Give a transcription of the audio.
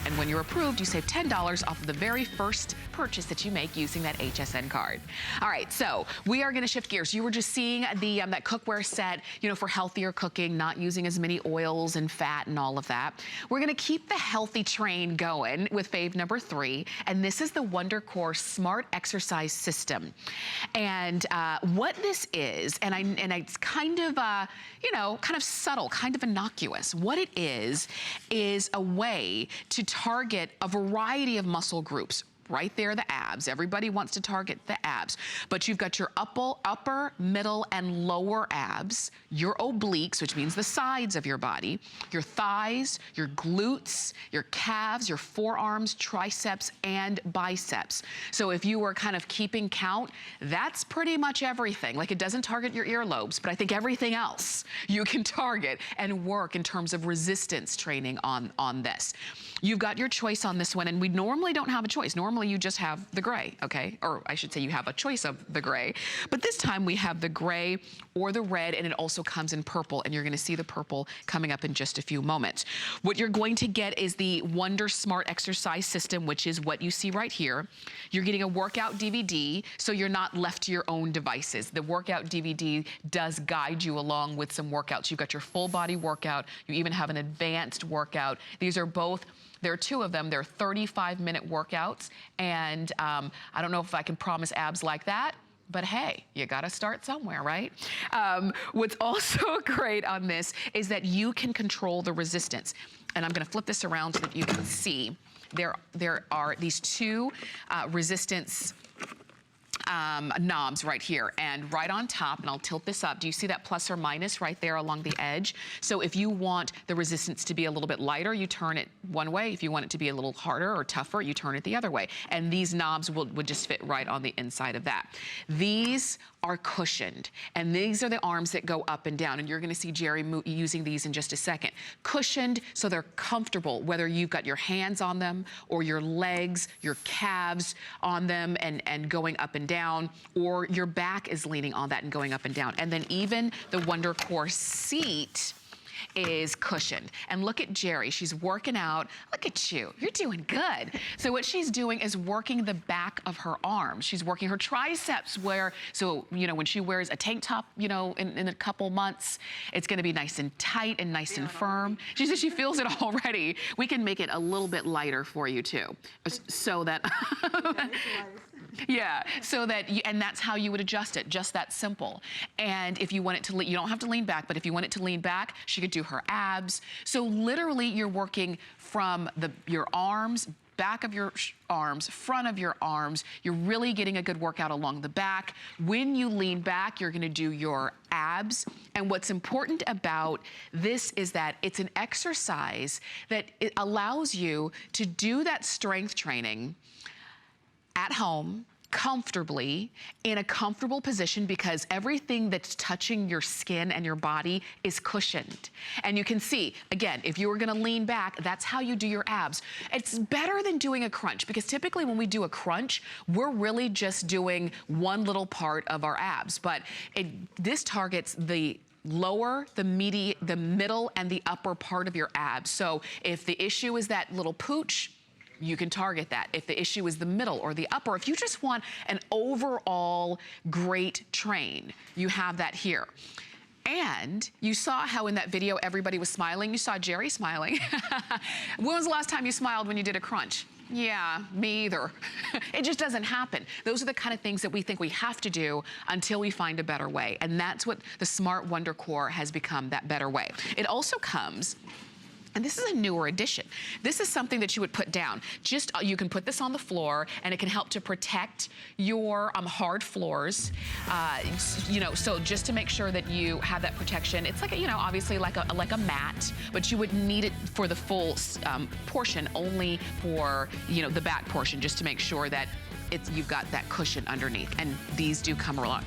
And when you're approved, you save $10 off of the very first purchase that you make using that HSN card. All right, so we are gonna shift gears. You were just seeing the that cookware set, you know, for healthier cooking, not using as many oils and fat and all of that. We're gonna keep the healthy train going with fave number 3, and this is the WonderCore Smart Exercise System. And what this is, and it's kind of, you know, kind of subtle, kind of innocuous. What it is a way to target a variety of muscle groups. Right there, the abs. Everybody wants to target the abs. But you've got your upper, middle, and lower abs, your obliques, which means the sides of your body, your thighs, your glutes, your calves, your forearms, triceps, and biceps. So if you were kind of keeping count, that's pretty much everything. Like, it doesn't target your earlobes, but I think everything else you can target and work in terms of resistance training on this. You've got your choice on this one, and we normally don't have a choice. Normally you just have the gray, okay? Or I should say you have a choice of the gray. But this time we have the gray or the red, and it also comes in purple, and you're gonna see the purple coming up in just a few moments. What you're going to get is the Wonder Smart Exercise System, which is what you see right here. You're getting a workout DVD, so you're not left to your own devices. The workout DVD does guide you along with some workouts. You've got your full body workout. You even have an advanced workout. These are both, there are 2 of them. They're 35-minute workouts, and I don't know if I can promise abs like that, but hey, you gotta start somewhere, right? What's also great on this is that you can control the resistance. And I'm gonna flip this around so that you can see. There are these 2 resistance knobs right here, and right on top, and I'll tilt this up. Do you see that plus or minus right there along the edge? So if you want the resistance to be a little bit lighter, you turn it one way. If you want it to be a little harder or tougher, you turn it the other way. And these knobs would just fit right on the inside of that. These are cushioned, and these are the arms that go up and down, and you're gonna see Jerry using these in just a second. Cushioned, so they're comfortable, whether you've got your hands on them or your legs, your calves on them and going up and down, or your back is leaning on that and going up and down. And then even the WonderCore seat is cushioned. And look at Jerry, she's working out. Look at you, you're doing good. So what she's doing is working the back of her arms. She's working her triceps so, you know, when she wears a tank top, you know, in a couple months, it's gonna be nice and tight and nice and firm. She says she feels it already. We can make it a little bit lighter for you too, so that, yeah, so that, and that's how you would adjust it, just that simple. And if you want it to, you don't have to lean back, but if you want it to lean back, she could do her abs. So literally you're working from your arms, back of your arms, front of your arms. You're really getting a good workout along the back. When you lean back, you're gonna do your abs. And what's important about this is that it's an exercise that it allows you to do that strength training at home, comfortably, in a comfortable position, because everything that's touching your skin and your body is cushioned. And you can see, again, if you were gonna lean back, that's how you do your abs. It's better than doing a crunch, because typically when we do a crunch, we're really just doing one little part of our abs. But this targets the lower, the middle, and the upper part of your abs. So if the issue is that little pooch, you can target that. If the issue is the middle or the upper, if you just want an overall great train, you have that here. And you saw how in that video everybody was smiling. You saw Jerry smiling. When was the last time you smiled when you did a crunch? Yeah, me either. It just doesn't happen. Those are the kind of things that we think we have to do until we find a better way. And that's what the Smart WonderCore has become, that better way. It also comes, and this is a newer addition. This is something that you would put down. Just, you can put this on the floor, and it can help to protect your hard floors. You know, so just to make sure that you have that protection. It's like, you know, obviously like a mat, but you would need it for the full portion, only for, you know, the back portion, just to make sure that you've got that cushion underneath. And these do come along.